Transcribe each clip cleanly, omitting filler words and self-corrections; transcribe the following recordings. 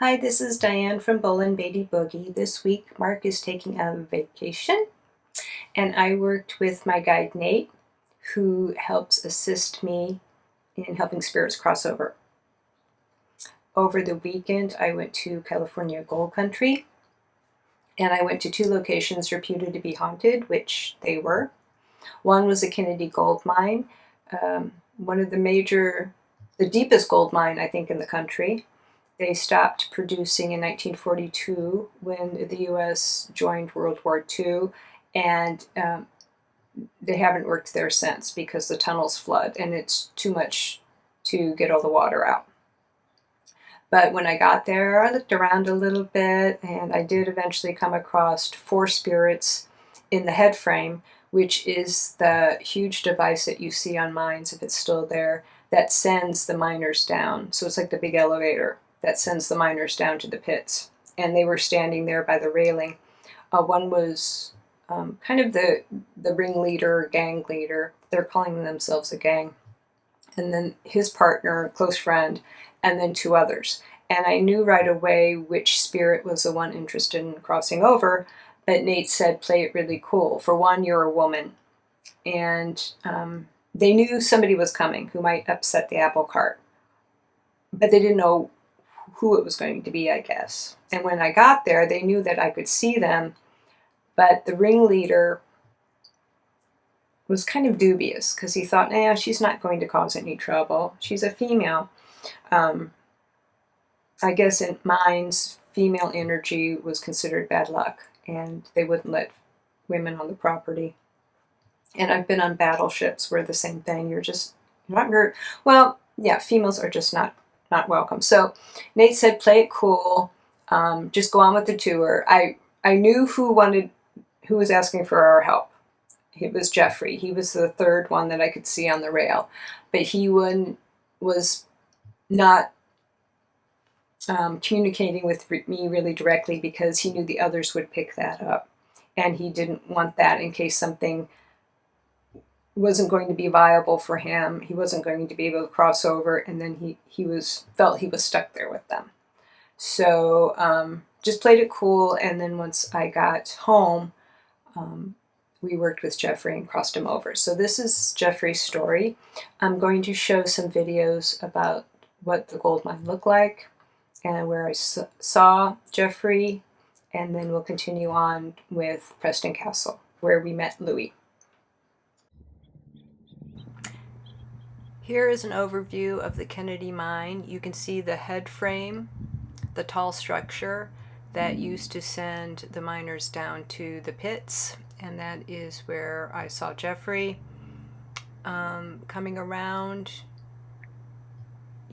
Hi, this is Diane from Bolan-Beaty Boogie. This week, Marc is taking a vacation, and I worked with my guide Nate, who helps assist me in helping spirits cross over. Over the weekend, I went to California Gold Country, and I went to two locations reputed to be haunted, which they were. One was a Kennedy gold mine, one of the deepest gold mine, I think, in the country. They stopped producing in 1942 when the U.S. joined World War II, and they haven't worked there since because the tunnels flood and it's too much to get all the water out. But when I got there, I looked around a little bit, and I did eventually come across 4 spirits in the head frame, which is the huge device that you see on mines, if it's still there, that sends the miners down. So it's like the big elevator that sends the miners down to the pits. And they were standing there by the railing. One was kind of the ringleader, gang leader. They're calling themselves a gang. And then his partner, close friend, and then 2 others. And I knew right away which spirit was the one interested in crossing over, but Nate said, play it really cool. For one, you're a woman. And they knew somebody was coming who might upset the apple cart. But they didn't know who it was going to be, I guess. And when I got there, they knew that I could see them, but the ringleader was kind of dubious because he thought, nah, she's not going to cause any trouble. She's a female. I guess in mines, female energy was considered bad luck, and they wouldn't let women on the property. And I've been on battleships where the same thing. You're not very, well, yeah, females are just not welcome. So Nate said, play it cool. Just go on with the tour. I knew who was asking for our help. It was Jeffrey. He was the third one that I could see on the rail, but he was not communicating with me really directly because he knew the others would pick that up, and he didn't want that in case something wasn't going to be viable for him. He wasn't going to be able to cross over, and then he felt he was stuck there with them. So just played it cool, and then once I got home, we worked with Jeffrey and crossed him over. So this is Jeffrey's story. I'm going to show some videos about what the gold mine looked like and where I saw Jeffrey, and then we'll continue on with Preston Castle, where we met Louis. Here is an overview of the Kennedy mine. You can see the head frame, the tall structure that used to send the miners down to the pits, and that is where I saw Jeffrey. Coming around,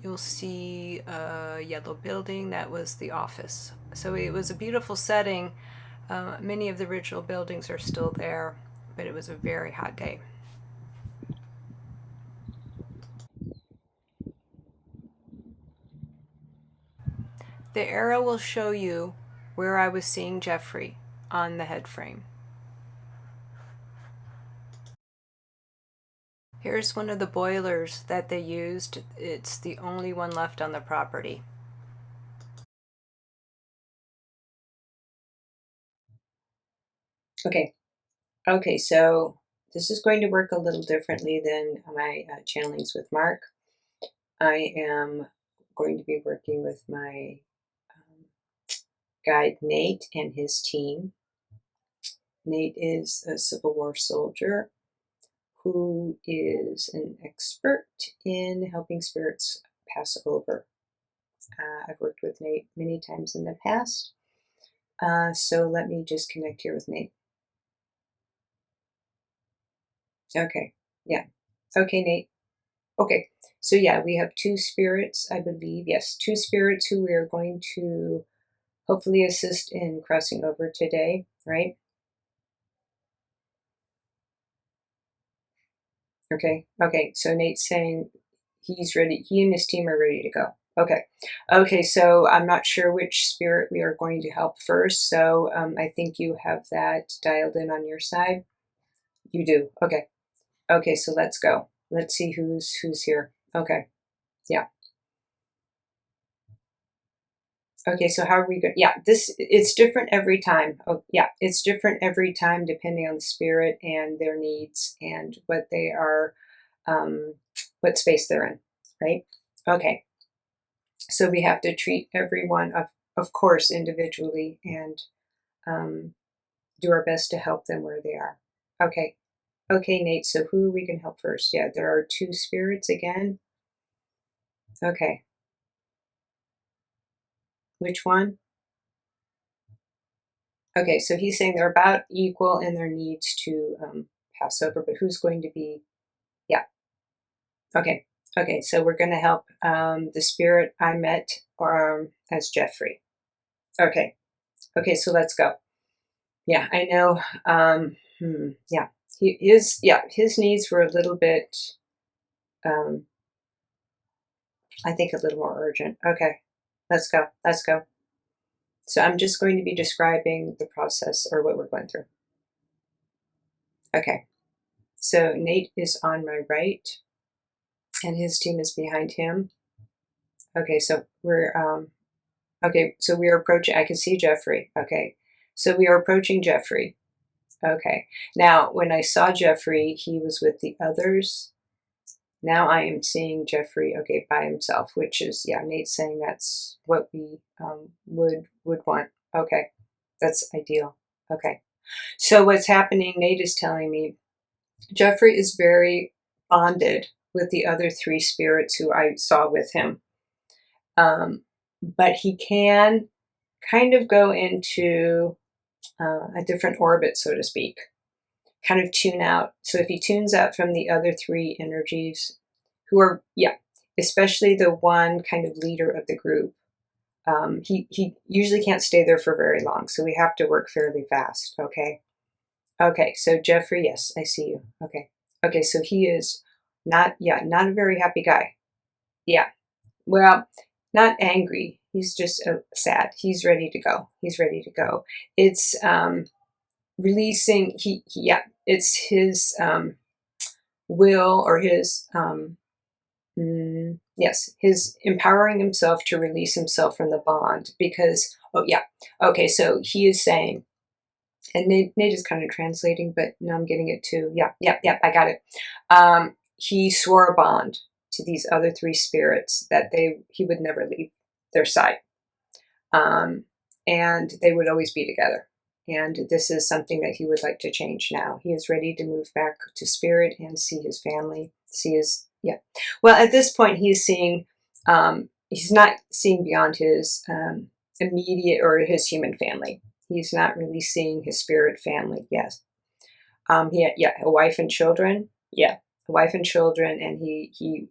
you'll see a yellow building. That was the office. So it was a beautiful setting. Many of the original buildings are still there, but it was a very hot day. The arrow will show you where I was seeing Jeffrey on the head frame. Here's one of the boilers that they used. It's the only one left on the property. Okay, so this is going to work a little differently than my channelings with Marc. I am going to be working with my guide Nate and his team. Nate is a Civil War soldier who is an expert in helping spirits pass over. I've worked with Nate many times in the past, so let me just connect here with Nate. Okay, yeah. Okay, Nate. Okay, so yeah, we have 2 spirits, I believe. Yes, 2 spirits who we are going to hopefully assist in crossing over today, right? Okay, so Nate's saying he's ready. He and his team are ready to go. Okay, so I'm not sure which spirit we are going to help first, so I think you have that dialed in on your side. You do, okay, so let's go. Let's see who's here. Okay, yeah. Okay, so how are we going? Yeah, it's different every time. Oh, yeah, it's different every time depending on the spirit and their needs and what they are, um, what space they're in, right? Okay, so we have to treat everyone, of course, individually and um, do our best to help them where they are. Okay, okay, Nate. So who are we going to help first? Yeah, there are two spirits again. Okay, which one? Okay, so he's saying they're about equal in their needs to pass over, but who's going to be? Yeah. Okay. Okay, so we're going to help the spirit I met as Jeffrey. Okay. Okay, so let's go. Yeah, I know. Yeah, his needs were a little bit, um, I think, a little more urgent. Okay, let's go. Let's go. So I'm just going to be describing the process or what we're going through. Okay. So Nate is on my right, and his team is behind him. Okay, so we are approaching. I can see Jeffrey. Okay, so we are approaching Jeffrey. Okay, now when I saw Jeffrey, he was with the others. Now I am seeing Jeffrey. Okay, by himself, which is Nate's saying that's what we would want. Okay, that's ideal. Okay, so what's happening? Nate is telling me Jeffrey is very bonded with the other three spirits who I saw with him. But he can kind of go into a different orbit, so to speak, kind of tune out. So if he tunes out from the other three energies, who are, especially the one kind of leader of the group, he usually can't stay there for very long. So we have to work fairly fast. Okay. Okay. So Jeffrey, yes, I see you. Okay. Okay. So he is not a very happy guy. Yeah. Well, not angry. He's just sad. He's ready to go. He's ready to go. It's releasing. It's his will or his his empowering himself to release himself from the bond because okay. So he is saying, and Nate is kind of translating, but now I'm getting it too. Yeah. I got it. He swore a bond to these other three spirits that he would never leave their side, and they would always be together. And this is something that he would like to change now. He is ready to move back to spirit and see his family, Well, at this point, he is seeing. He's not seeing beyond his immediate or his human family. He's not really seeing his spirit family. Yes. He had, a wife and children. Yeah, a wife and children, and he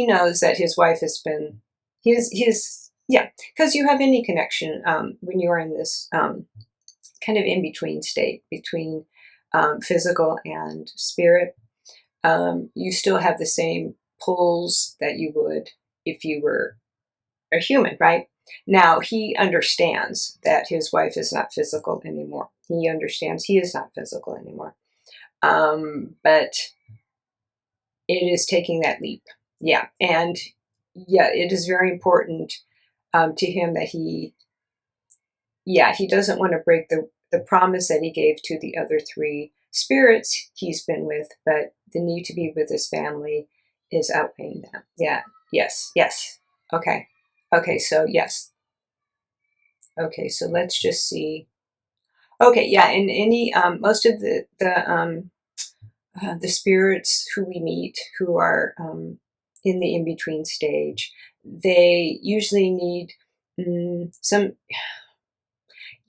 knows that his wife has been because you have any connection when you are in this kind of in between state between physical and spirit. You still have the same pulls that you would if you were a human, right? Now, he understands that his wife is not physical anymore. He understands he is not physical anymore. But it is taking that leap. Yeah. And it is very important to him that he doesn't want to break the promise that he gave to the other three spirits he's been with, but the need to be with his family is outweighing that. Yeah. Yes. Okay. Okay. So yes. Okay. So let's just see. Okay. Yeah. And any most of the spirits who we meet who are in the in between stage, they usually need some.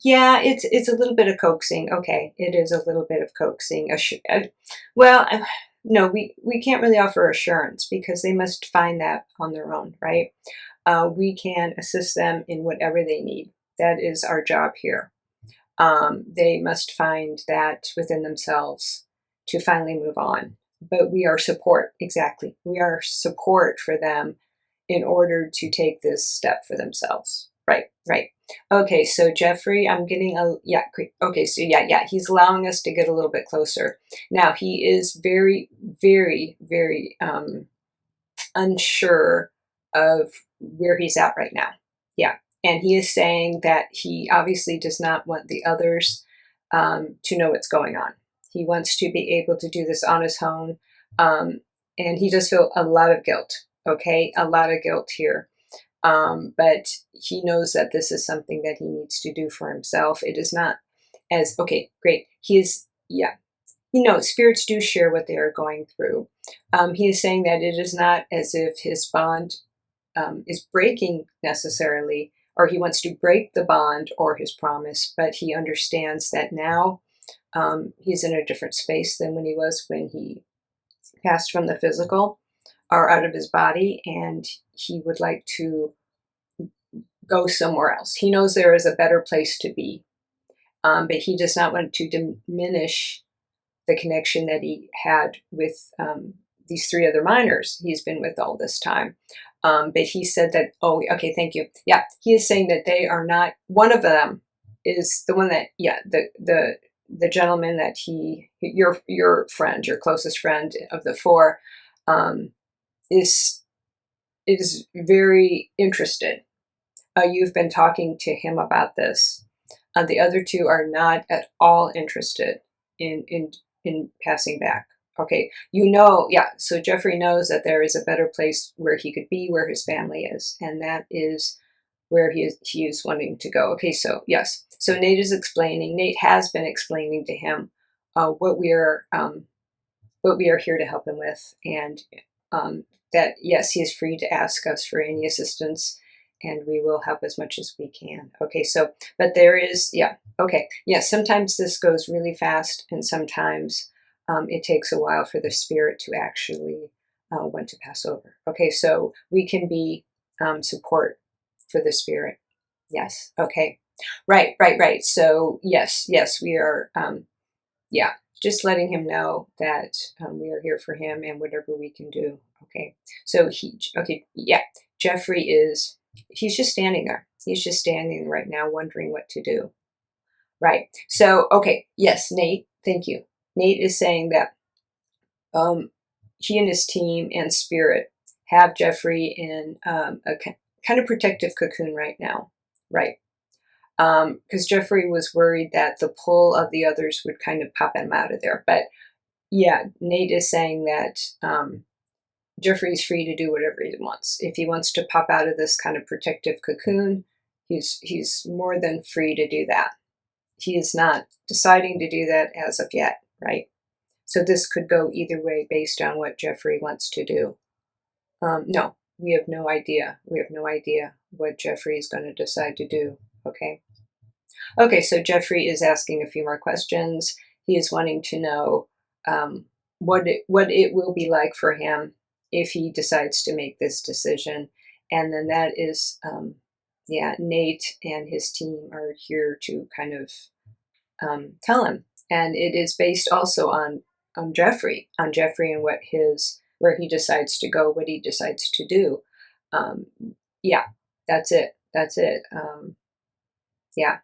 Yeah, it's a little bit of coaxing. Okay, it is a little bit of coaxing. No, we can't really offer assurance because they must find that on their own, right? We can assist them in whatever they need. That is our job here. They must find that within themselves to finally move on. But we are support, exactly. We are support for them in order to take this step for themselves. Right. Okay, so Jeffrey, I'm getting okay, so he's allowing us to get a little bit closer. Now, he is very, very, very unsure of where he's at right now. Yeah. And he is saying that he obviously does not want the others to know what's going on. He wants to be able to do this on his own. And he does feel a lot of guilt, okay? A lot of guilt here. But he knows that this is something that he needs to do for himself. It is not as, okay, great. He is, yeah. You know, spirits do share what they are going through. He is saying that it is not as if his bond is breaking necessarily, or he wants to break the bond or his promise, but he understands that now he's in a different space than when he was when he passed from the physical or out of his body, and he would like to go somewhere else. He knows there is a better place to be, but he does not want to diminish the connection that he had with these three other minors he's been with all this time. But he said that, oh, okay, thank you. Yeah, he is saying that they are not, one of them is the one that, yeah, the gentleman that your friend, your closest friend of the four, is very interested. You've been talking to him about this. The other two are not at all interested in passing back. Okay, you know, yeah, so Jeffrey knows that there is a better place where he could be, where his family is, and that is where he is wanting to go. Okay, so yes, so Nate has been explaining to him what we are here to help him with, and that yes, he is free to ask us for any assistance, and we will help as much as we can. Okay, so, but there is, yeah, okay, yes, sometimes this goes really fast, and sometimes it takes a while for the spirit to actually want to pass over. Okay, so we can be support for the spirit. Yes, okay, right. So yes, we are, yeah, just letting him know that we are here for him and whatever we can do. Okay, so okay, yeah, Jeffrey he's just standing there. He's just standing right now wondering what to do. Right, so, okay, yes, Nate, thank you. Nate is saying that he and his team and spirit have Jeffrey in a kind of protective cocoon right now. Right, because Jeffrey was worried that the pull of the others would kind of pop him out of there. But yeah, Nate is saying that Jeffrey's free to do whatever he wants. If he wants to pop out of this kind of protective cocoon, he's more than free to do that. He is not deciding to do that as of yet, right? So this could go either way based on what Jeffrey wants to do. No, we have no idea. We have no idea what Jeffrey is going to decide to do, okay? Okay, so Jeffrey is asking a few more questions. He is wanting to know what it will be like for him if he decides to make this decision. And then that is, yeah, Nate and his team are here to kind of tell him. And it is based also on Jeffrey and where he decides to go, what he decides to do. Yeah, that's it. Yeah.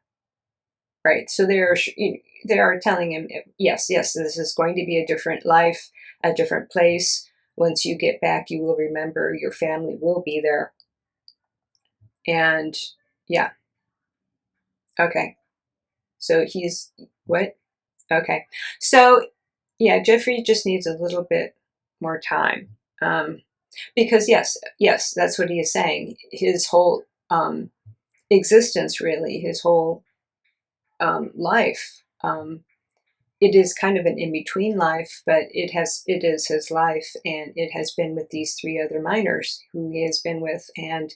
Right. So they are telling him, yes, this is going to be a different life, a different place. Once you get back, you will remember your family will be there. And yeah. Okay. So what? Okay. So yeah, Jeffrey just needs a little bit more time. Because yes, that's what he is saying. His whole existence, really, his whole life. It is kind of an in-between life, but it is his life, and it has been with these three other minors who he has been with, and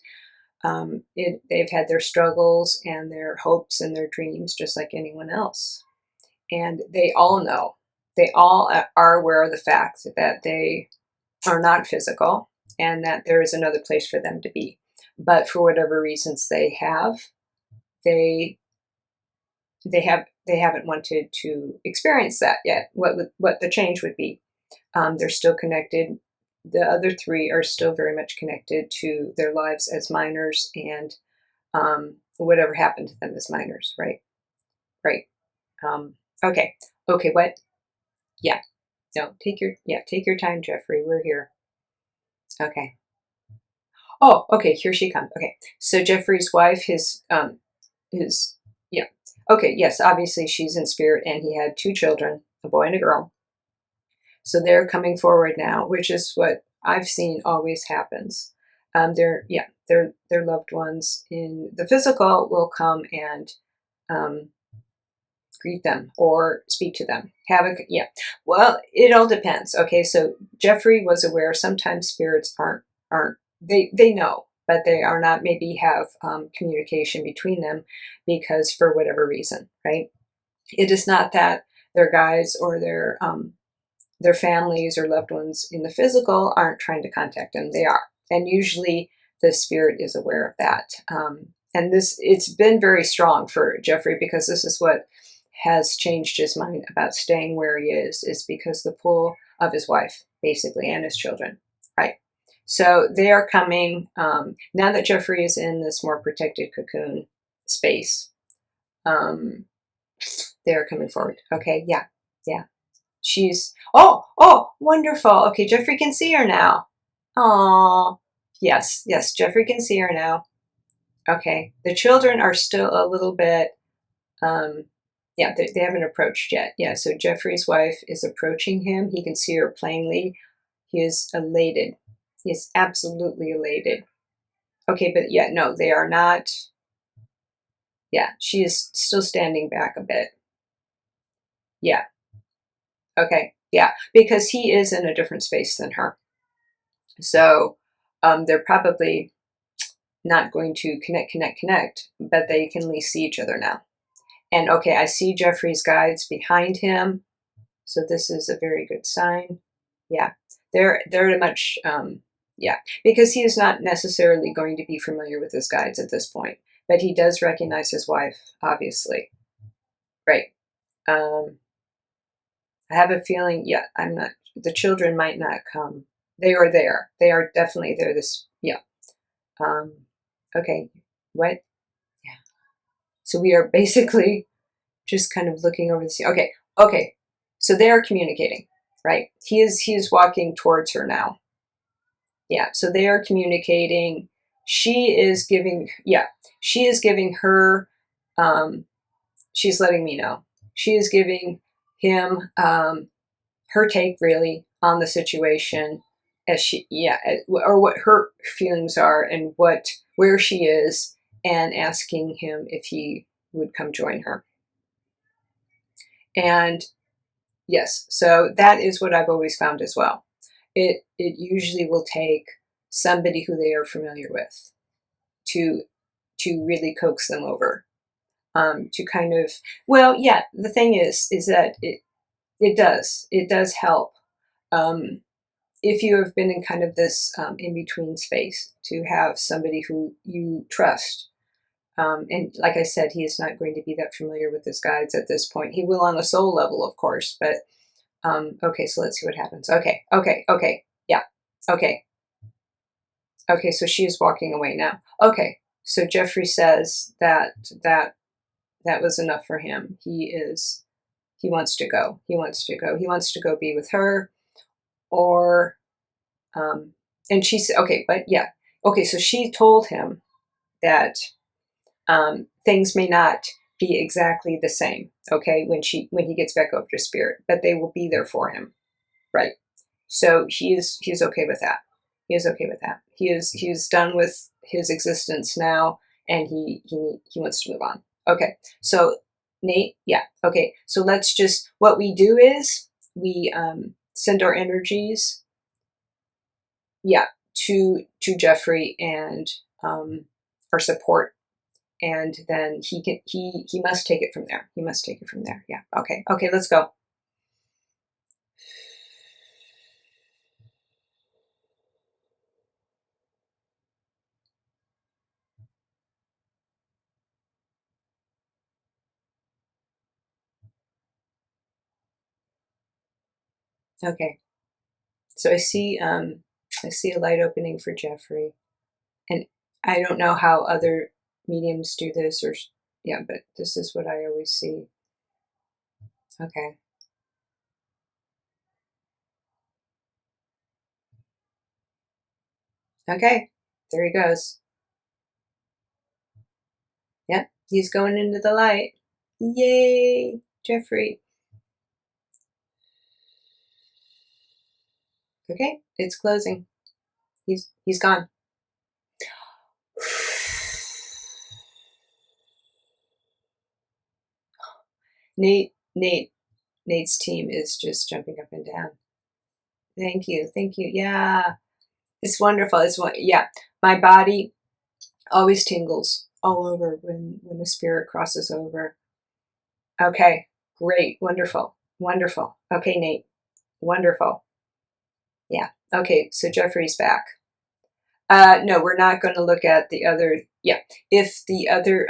they've had their struggles and their hopes and their dreams just like anyone else. And they all know, they all are aware of the fact that they are not physical and that there is another place for them to be. But for whatever reasons they haven't wanted to experience that yet, what the change would be. They're still connected. The other three are still very much connected to their lives as minors and whatever happened to them as minors, right? Okay, what? Yeah, no, take your time, Jeffrey, we're here. Okay. Oh, okay, here she comes. Okay, so Jeffrey's wife, yeah. Okay, yes, obviously she's in spirit, and he had 2 children, a boy and a girl. So they're coming forward now, which is what I've seen always happens. Their loved ones in the physical will come and um, greet them or speak to them. Yeah. Well, it all depends. Okay, so Jeffrey was aware. Sometimes spirits aren't they know, but they are not. Maybe have communication between them because for whatever reason, right? It is not that their guides or their families or loved ones in the physical aren't trying to contact them. They are, and usually the spirit is aware of that. And it's been very strong for Jeffrey because this is what has changed his mind about staying where he is because the pull of his wife, basically, and his children, right? So they are coming now that Jeffrey is in this more protected cocoon space. They are coming forward. Okay, yeah, yeah. She's oh wonderful. Okay, Jeffrey can see her now. Oh yes, Jeffrey can see her now. Okay, the children are still a little bit yeah, they haven't approached yet. Yeah, so Jeffrey's wife is approaching him. He can see her plainly. He is elated. He is absolutely elated. Okay, but yeah, no, they are not. Yeah, she is still standing back a bit. Yeah, okay, yeah, because he is in a different space than her. So they're probably not going to connect, but they can at least see each other now. And okay, I see Jeffrey's guides behind him. So this is a very good sign. Yeah, they're much, yeah, because he is not necessarily going to be familiar with his guides at this point, but he does recognize his wife, obviously. Right. I have a feeling, yeah, I'm not, the children might not come. They are there. They are definitely there. Yeah. Um, okay. What? Yeah. So we are basically just kind of looking over the scene. Okay. Okay. So they are communicating, right? He is walking towards her now. Yeah. So they are communicating. She is giving her, she's letting me know. She is giving him, her take really on the situation or what her feelings are and where she is, and asking him if he would come join her. And yes, so that is what I've always found as well. It usually will take somebody who they are familiar with to really coax them over, to kind of, well, yeah, the thing is that it does help, if you have been in kind of this in between space, to have somebody who you trust. And like I said, he is not going to be that familiar with his guides at this point. He will on a soul level, of course, but okay, so let's see what happens. Okay, yeah, okay. Okay, so she is walking away now. Okay, so Jeffrey says that was enough for him. He wants to go. He wants to go. He wants to go be with her, or and she said, okay, but yeah, okay. So she told him that things may not be exactly the same. Okay, when he gets back over to spirit, but they will be there for him, right? So he's okay with that. He is okay with that. He's done with his existence now, and he wants to move on. Okay, so Nate, yeah, okay. So let's just, what we do is we send our energies, yeah, to Jeffrey and our support, and then he must take it from there. He must take it from there. Yeah. Okay. Okay. Let's go. Okay. So I see a light opening for Jeffrey, and I don't know how other mediums do this, or yeah, but this is what I always see. Okay. Okay. There he goes. Yep, he's going into the light. Yay, Jeffrey. Okay, it's closing. He's gone. Nate's team is just jumping up and down. Thank you. Yeah, it's wonderful. Yeah, my body always tingles all over when a spirit crosses over. Okay, great, wonderful. Okay, Nate, wonderful. Yeah. Okay, so Jeffrey's back. No, we're not going to look at the other. Yeah, if the other,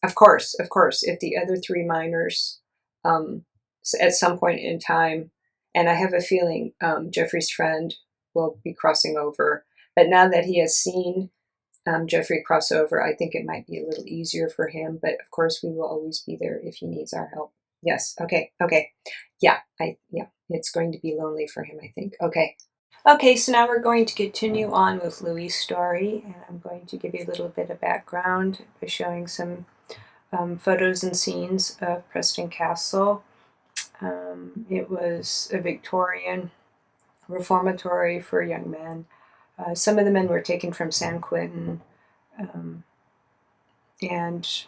of course, if the other three minors, at some point in time, and I have a feeling Jeffrey's friend will be crossing over. But now that he has seen Jeffrey cross over, I think it might be a little easier for him. But of course, we will always be there if he needs our help. Yes. Okay. Yeah. It's going to be lonely for him, I think. Okay, so now we're going to continue on with Louis' story, and I'm going to give you a little bit of background by showing some photos and scenes of Preston Castle. It was a Victorian reformatory for young men. Some of the men were taken from San Quentin, and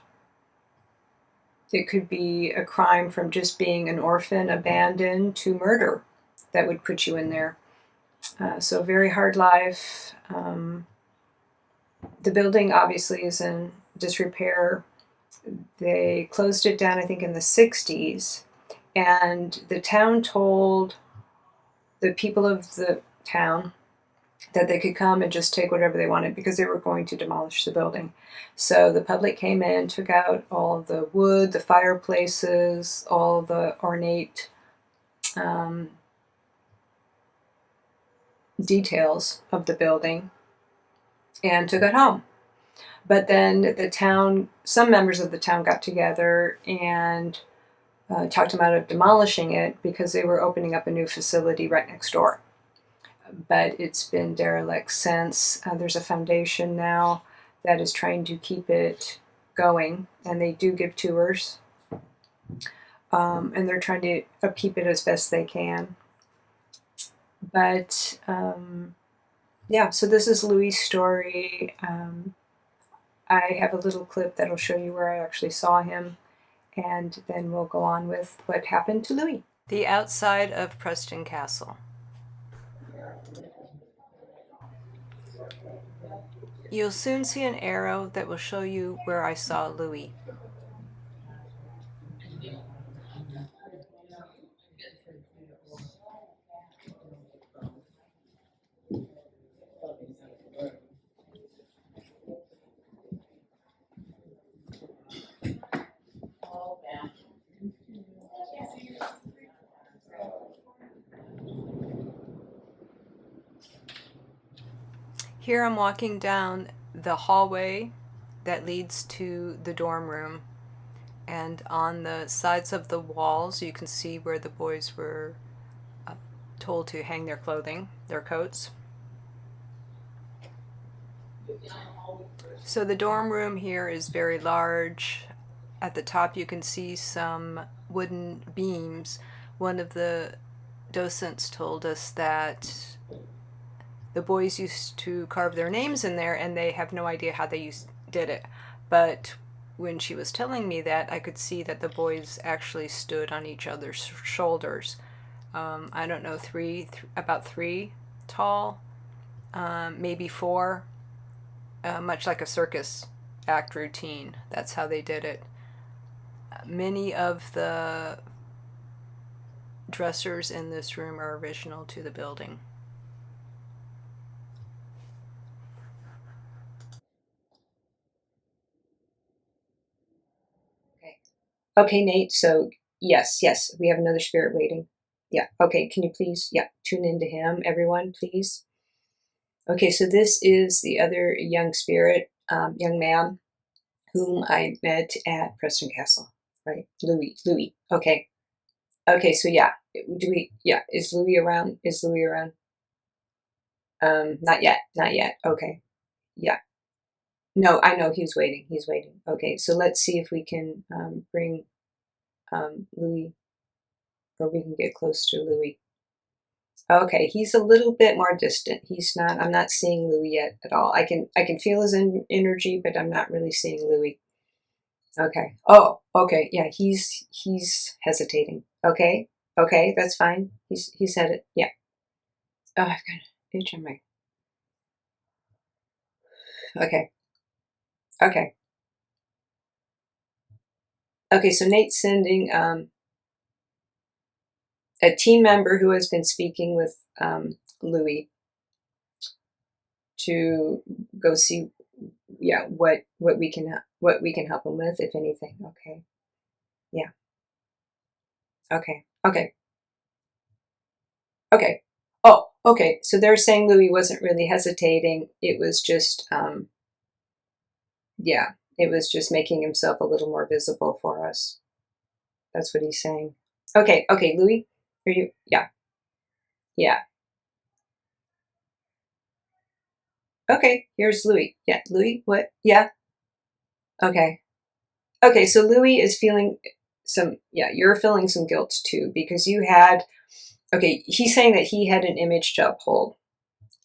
it could be a crime from just being an orphan, abandoned, to murder that would put you in there. So very hard life. The building obviously is in disrepair. They closed it down, I think, in the 60s. And the town told the people of the town that they could come and just take whatever they wanted because they were going to demolish the building. So the public came in, took out all the wood, the fireplaces, all the ornate details of the building, and took it home. But then the town, some members of the town got together and talked them out of demolishing it because they were opening up a new facility right next door. But it's been derelict since. There's a foundation now that is trying to keep it going, and they do give tours. And they're trying to upkeep it as best they can. But yeah, so this is Louis' story. I have a little clip that'll show you where I actually saw him, and then we'll go on with what happened to Louis. The outside of Preston Castle. You'll soon see an arrow that will show you where I saw Louis. Here I'm walking down the hallway that leads to the dorm room, and on the sides of the walls you can see where the boys were told to hang their clothing, their coats. So the dorm room here is very large. At the top you can see some wooden beams. One of the docents told us that the boys used to carve their names in there, and they have no idea how they did it. But when she was telling me that, I could see that the boys actually stood on each other's shoulders. I don't know, about three tall, maybe four, much like a circus act routine. That's how they did it. Many of the dressers in this room are original to the building. Okay, Nate, so yes, we have another spirit waiting. Yeah, okay, can you please, tune into him, everyone, please? Okay, so this is the other young spirit, young man, whom I met at Preston Castle, right? Louis, okay. Okay, so is Louis around? Not yet, okay. Yeah. No, I know he's waiting. He's waiting. Okay, so let's see if we can bring Louis, or we can get close to Louis. Okay, he's a little bit more distant. He's not. I'm not seeing Louis yet at all. I can feel his energy, but I'm not really seeing Louis. Okay. Oh, okay. Yeah, he's hesitating. Okay. Okay, that's fine. He's had it. Yeah. Oh, I've got an itch on my. Okay. Okay. Okay. So Nate's sending a team member who has been speaking with Louis to go see, yeah, what we can help him with, if anything. Okay. Yeah. Okay. Okay. Okay. Oh, okay. So they're saying Louis wasn't really hesitating. It was just, yeah, it was just making himself a little more visible for us. That's what he's saying. Okay. Okay, Louis, are you? Yeah. Yeah. Okay. Here's Louis. Yeah, Louis. What? Yeah. Okay. Okay. So Louis is feeling some. Yeah, you're feeling some guilt too because you had. Okay, he's saying that he had an image to uphold,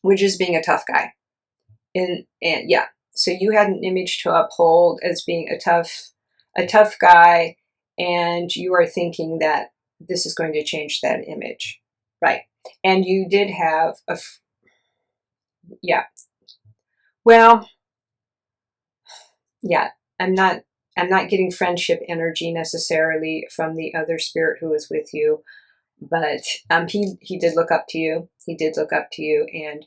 which is being a tough guy. And yeah, so you had an image to uphold as being a tough guy, and you are thinking that this is going to change that image, right? And you did have yeah. Well, yeah, I'm not I'm not getting friendship energy necessarily from the other spirit who was with you, but he did look up to you. He did look up to you, and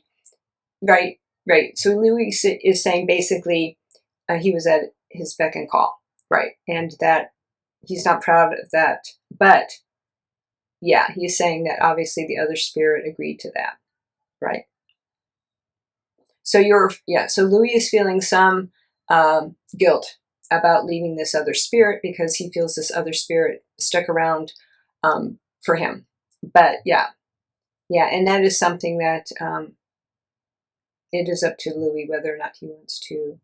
right, right. So Louis is saying basically he was at his beck and call, right? And that he's not proud of that. But yeah, he's saying that obviously the other spirit agreed to that, right? So so Louis is feeling some guilt about leaving this other spirit because he feels this other spirit stuck around for him. But yeah, yeah, and that is something that it is up to Louis whether or not he wants to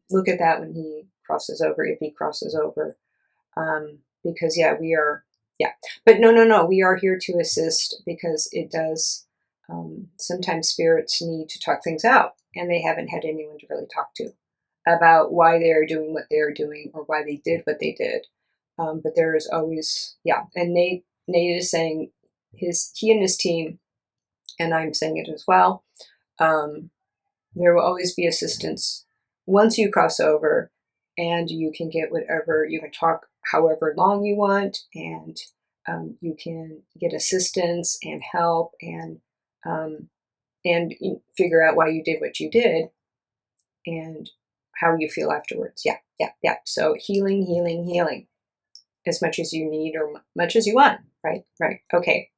look at that when he crosses over, if he crosses over. Because yeah, we are, yeah, but no, we are here to assist because it does, sometimes spirits need to talk things out and they haven't had anyone to really talk to about why they are doing what they are doing or why they did what they did. But there is always, yeah, and Nate is saying he and his team, and I'm saying it as well, um, there will always be assistance once you cross over, and you can get whatever, you can talk however long you want, and you can get assistance and help um, and figure out why you did what you did and how you feel afterwards. Yeah, yeah, yeah. So healing, healing, healing as much as you need or much as you want. Right, right. Okay.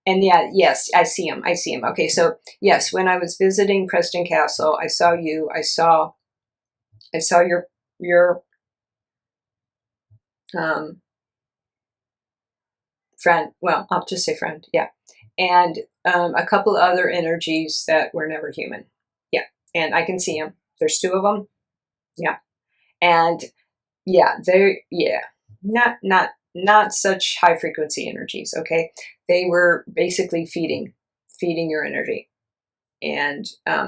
And yeah, yes, I see him. I see him. Okay, so yes, when I was visiting Preston Castle, I saw you. I saw your um, friend. Well, I'll just say friend. Yeah, and a couple other energies that were never human. Yeah, and I can see them. There's two of them. Yeah, and yeah, they're yeah, not such high frequency energies. Okay, they were basically feeding your energy. And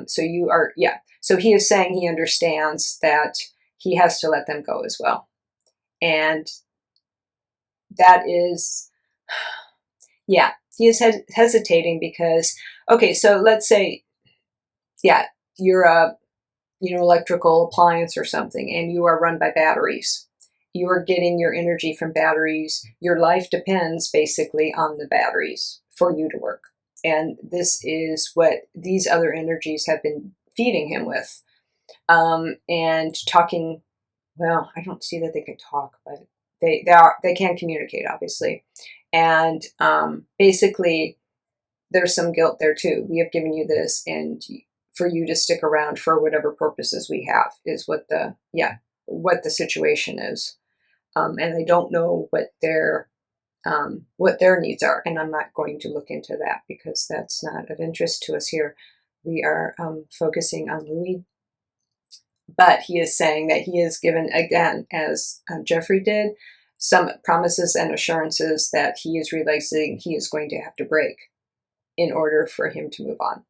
so you are, yeah. So he is saying he understands that he has to let them go as well. And that is, yeah, he is hesitating because, okay, so let's say, yeah, you're a, electrical appliance or something, and you are run by batteries. You are getting your energy from batteries. Your life depends basically on the batteries for you to work. And this is what these other energies have been feeding him with. And talking, well, I don't see that they can talk, but they can communicate, obviously. And basically, there's some guilt there too. We have given you this, and for you to stick around for whatever purposes we have is what the situation is. And I don't know what their needs are, and I'm not going to look into that because that's not of interest to us here. We are focusing on Louis But he is saying that he is given, again, as Jeffrey did, some promises and assurances that he is realizing he is going to have to break in order for him to move on.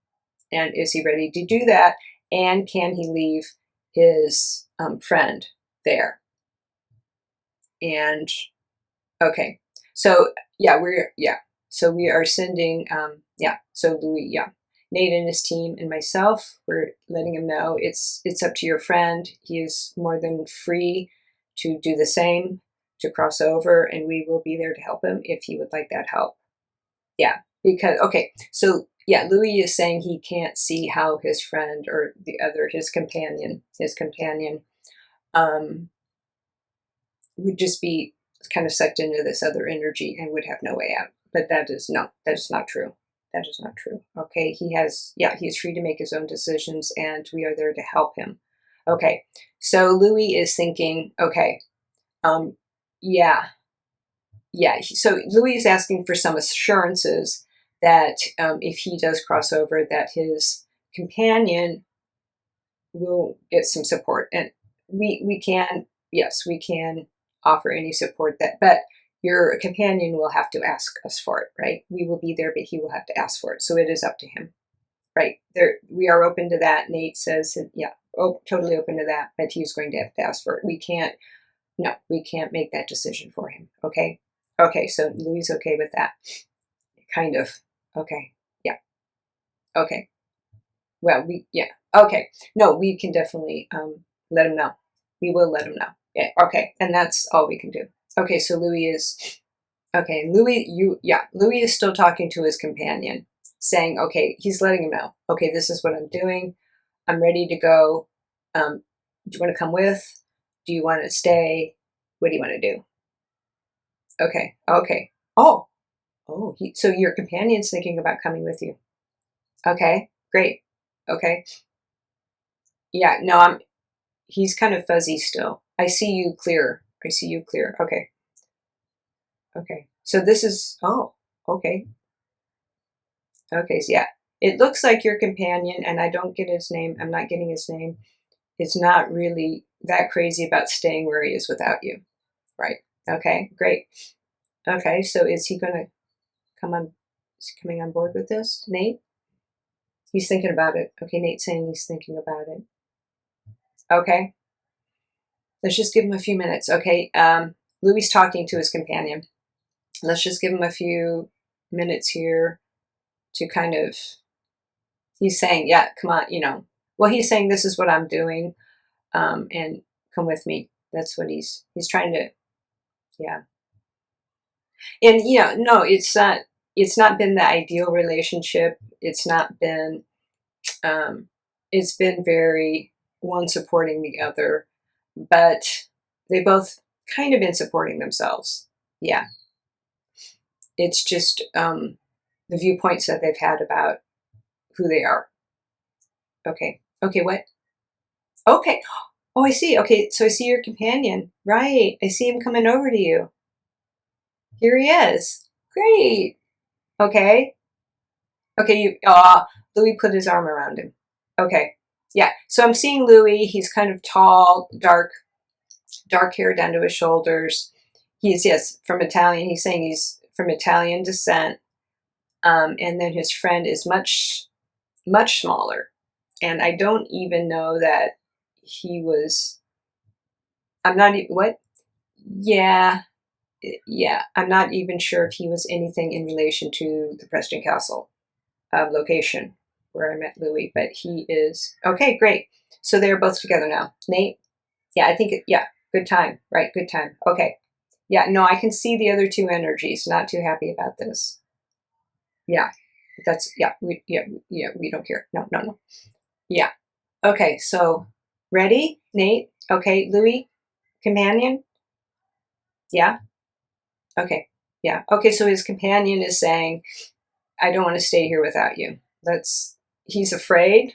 And is he ready to do that? And can he leave his friend there? And okay, so yeah, so we are sending, so Louis, Nate and his team and myself, we're letting him know it's up to your friend. He is more than free to do the same, to cross over, and we will be there to help him if he would like that help. Yeah, because, okay, so yeah, Louis is saying he can't see how his friend or his companion, would just be kind of sucked into this other energy and would have no way out. But that is not true. That is not true. Okay, he's free to make his own decisions, and we are there to help him. Okay, so Louis is thinking, okay, so Louis is asking for some assurances that if he does cross over, that his companion will get some support, and we can offer any support but your companion will have to ask us for it, right? We will be there, but he will have to ask for it. So it is up to him, right? We are open to that. Nate says, totally open to that, but he's going to have to ask for it. We can't make that decision for him. Okay. Okay. So Louis is okay with that. Kind of. Okay. Yeah. Okay. Well, okay. No, we can definitely let him know. We will let him know. Yeah. Okay. And that's all we can do. Okay. So Louis is still talking to his companion, saying, okay, he's letting him know. Okay, this is what I'm doing. I'm ready to go. Do you want to come with? Do you want to stay? What do you want to do? Okay. Okay. Oh. So your companion's thinking about coming with you. Okay. Great. Okay. Yeah. No, he's kind of fuzzy still. I see you clear. Okay. Okay. So this is, okay. Okay. So yeah, it looks like your companion, and I don't get his name. I'm not getting his name. Is not really that crazy about staying where he is without you. Right. Okay. Great. Okay. So is he going to is he coming on board with this? Nate? He's thinking about it. Okay. Nate's saying he's thinking about it. Okay. Let's just give him a few minutes. Okay. Louis talking to his companion. Let's just give him a few minutes here to kind of, he's saying, yeah, come on, well, he's saying, this is what I'm doing, and come with me. That's what he's trying to, yeah. And, no, it's not been the ideal relationship. It's not been, it's been very one supporting the other, but they both kind of been supporting themselves. Yeah. It's just the viewpoints that they've had about who they are. Okay. Okay, what? Okay. Oh, I see. Okay, so I see your companion. Right. I see him coming over to you. Here he is. Great. Okay. Okay, Louis put his arm around him. Okay. Yeah. So I'm seeing Louis. He's kind of tall, dark hair down to his shoulders. He's, from Italian. He's saying he's from Italian descent. And then his friend is much, much smaller. And I don't even know that he was, I'm not even, what? Yeah. I'm not even sure if he was anything in relation to the Preston Castle location where I met Louis, but he is, okay, great. So they're both together now. Nate? Yeah, I think, good time, right? Good time. Okay. Yeah, no, I can see the other two energies, not too happy about this. Yeah, we don't care. No. Yeah. Okay, so ready, Nate? Okay, Louis, companion? Yeah? Okay. Yeah. Okay, so his companion is saying, I don't want to stay here without you. He's afraid,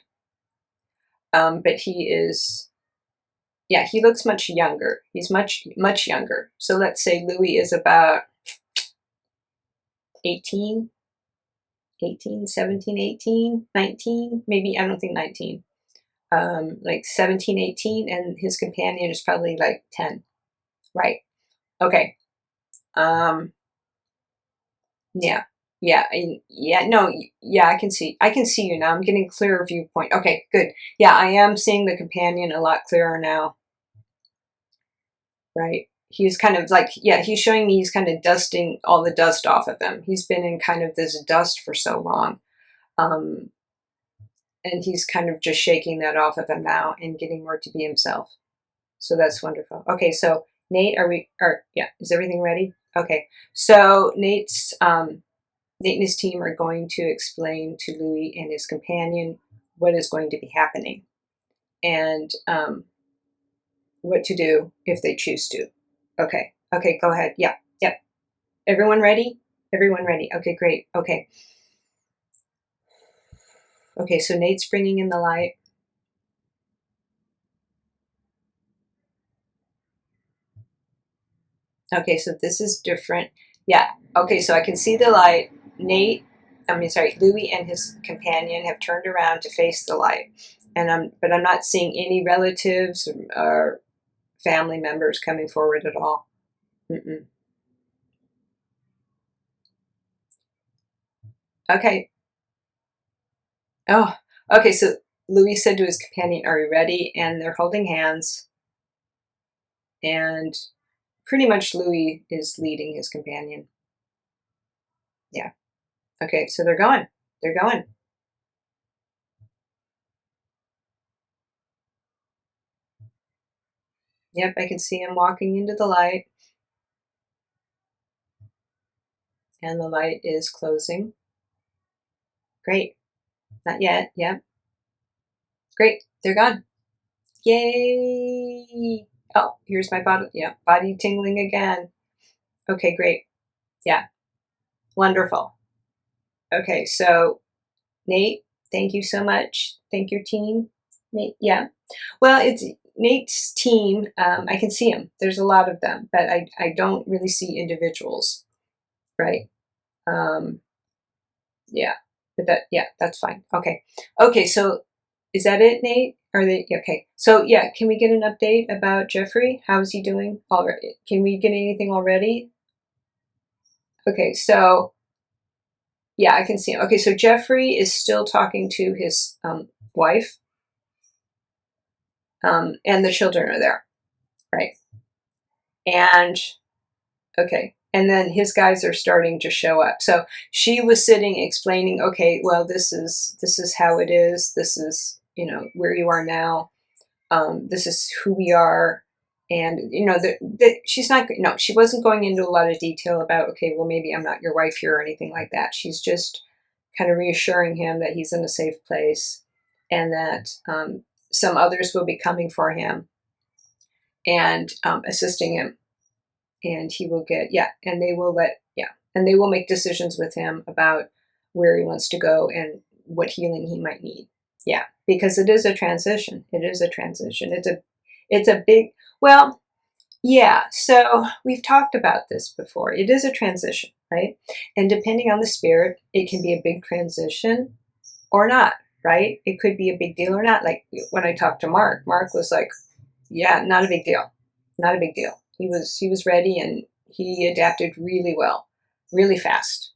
but he is, he looks much younger. He's much, much younger. So let's say Louis is about 18, 17, 18, 19, maybe, I don't think 19. like 17, 18, and his companion is probably like 10. Right. Okay. Yeah. Yeah. Yeah. No. Yeah. I can see you now. I'm getting a clearer viewpoint. Okay. Good. Yeah. I am seeing the companion a lot clearer now. Right. He's kind of like, yeah, he's showing me he's kind of dusting all the dust off of him. He's been in kind of this dust for so long. Um, and he's kind of just shaking that off of him now and getting more to be himself. So that's wonderful. Okay. So Nate, yeah, is everything ready? Okay. So Nate and his team are going to explain to Louis and his companion what is going to be happening and what to do if they choose to. Okay. Okay, go ahead. Yeah. Yep. Everyone ready? Everyone ready. Okay, great. Okay. Okay, so Nate's bringing in the light. Okay, so this is different. Yeah. Okay, so I can see the light. Louis and his companion have turned around to face the light. But I'm not seeing any relatives or family members coming forward at all. Mm-mm. Okay. Oh, okay. So Louis said to his companion, "Are you ready?" And they're holding hands. And pretty much Louis is leading his companion. Yeah. Okay. So they're going. They're going. Yep. I can see him walking into the light. And the light is closing. Great. Not yet. Yep. Great. They're gone. Yay. Oh, here's my body. Yeah. Body tingling again. Okay. Great. Yeah. Wonderful. Okay. So Nate, thank you so much. Thank your team. Nate, yeah. Well, it's Nate's team. I can see them. There's a lot of them, but I don't really see individuals, right? Um, yeah, yeah, that's fine. Okay, okay. So is that it, Nate? Are they okay? So yeah, can we get an update about Jeffrey? How is he doing already? Can we get anything already? Okay, so yeah, I can see him. Okay, so Jeffrey is still talking to his wife, and the children are there, right? And okay. And then his guys are starting to show up. So she was sitting explaining, okay, well, this is how it is. This is, where you are now. This is who we are. And, she's not, no, she wasn't going into a lot of detail about, okay, well, maybe I'm not your wife here or anything like that. She's just kind of reassuring him that he's in a safe place and that some others will be coming for him and assisting him, and he will get, and they will and they will make decisions with him about where he wants to go and what healing he might need. Yeah, because it is a transition. It's a big, well, yeah. So we've talked about this before. It is a transition, right? And depending on the spirit, it can be a big transition or not, right? It could be a big deal or not. Like when I talked to Marc was like, yeah, not a big deal. Not a big deal. He was ready and he adapted really well, really fast.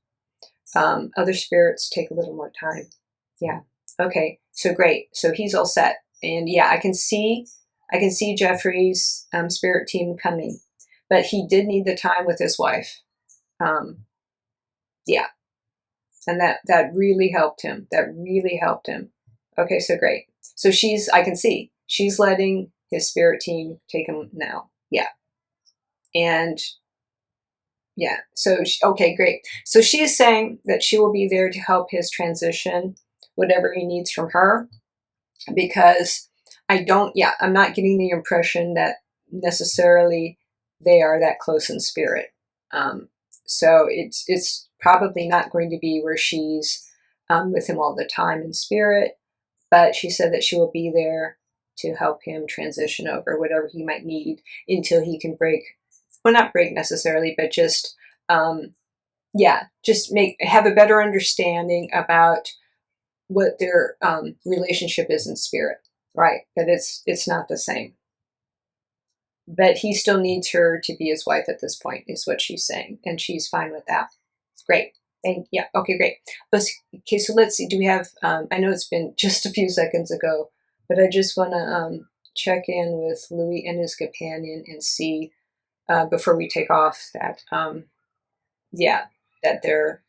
Other spirits take a little more time. Yeah. Okay. So great. So he's all set. And yeah, I can see Jeffrey's spirit team coming, but he did need the time with his wife. Yeah. And that really helped him. That really helped him. Okay. So great. So I can see she's letting his spirit team take him now. Yeah. And yeah, so, okay, great. So she is saying that she will be there to help his transition, whatever he needs from her, because I'm not getting the impression that necessarily they are that close in spirit. So it's probably not going to be where she's with him all the time in spirit, but she said that she will be there to help him transition over whatever he might need until he can not break necessarily, but just, just have a better understanding about what their relationship is in spirit. Right, but it's not the same. But he still needs her to be his wife at this point, is what she's saying, and she's fine with that. Great. Yeah, okay, great. Okay, so let's see. Do we have, I know it's been just a few seconds ago, but I just want to check in with Louis and his companion and see, before we take off, that, yeah, that they're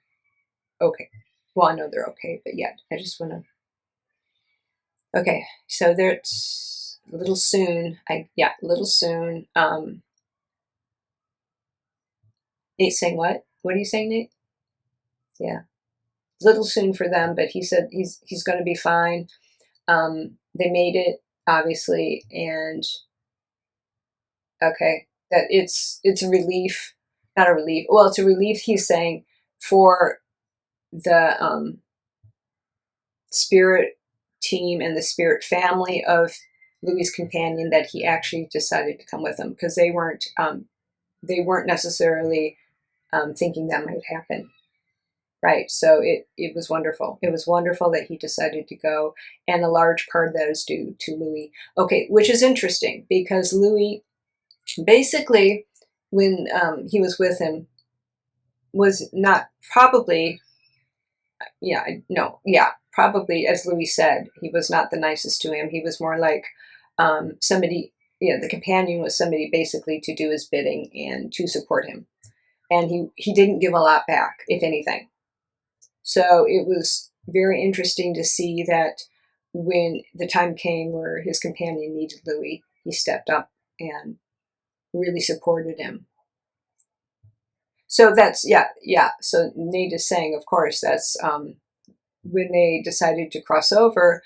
okay. Well, I know they're okay, but yeah, I just want to. Okay, so there's a little soon. Yeah, a little soon. Nate's saying what? What are you saying, Nate? Yeah, little soon for them, but he said he's going to be fine. They made it, obviously, and okay, that it's a relief, not a relief. Well, it's a relief. He's saying for the spirit team and the spirit family of Louis' companion that he actually decided to come with them, because they weren't necessarily thinking that might happen. Right. So it was wonderful. It was wonderful that he decided to go. And a large part of that is due to Louis. Okay, which is interesting because Louis, basically, when he was with him, was not probably, yeah, no, yeah, probably, as Louis said, he was not the nicest to him. He was more like somebody, yeah, the companion was somebody basically to do his bidding and to support him. And he didn't give a lot back, if anything. So it was very interesting to see that when the time came where his companion needed Louis, he stepped up and really supported him. So that's, yeah, yeah. So Nate is saying, of course, that's when they decided to cross over.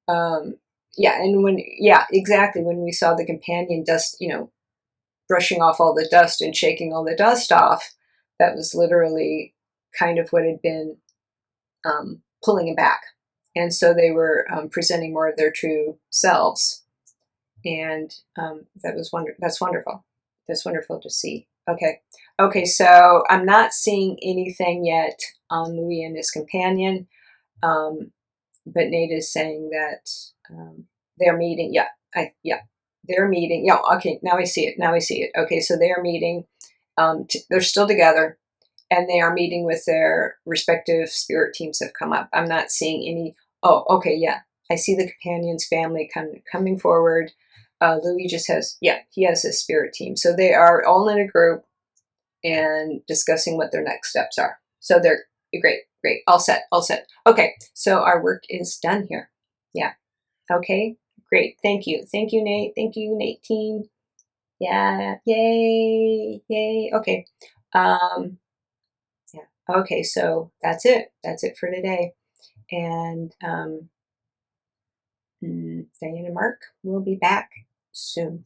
Yeah, and yeah, exactly. When we saw the companion dust, brushing off all the dust and shaking all the dust off, that was literally kind of what had been pulling him back. And so they were presenting more of their true selves. And that's wonderful. That's wonderful to see. Okay, so I'm not seeing anything yet on Louis and his companion, but Nate is saying that they're meeting. Yeah, they're meeting. Yeah, okay, now I see it. Okay, so they're meeting. They're still together, and they are meeting with their respective spirit teams have come up. I'm not seeing any. Oh, okay, yeah. I see the companion's family coming forward. Louis just has, yeah, he has his spirit team. So they are all in a group and discussing what their next steps are. So they're great. All set. Okay, so our work is done here. Yeah. Okay, great. Thank you, Nate. Thank you, Nate team. Yeah, yay. Okay. Yeah. Okay, so that's it. That's it for today. And Diane and Marc will be back soon.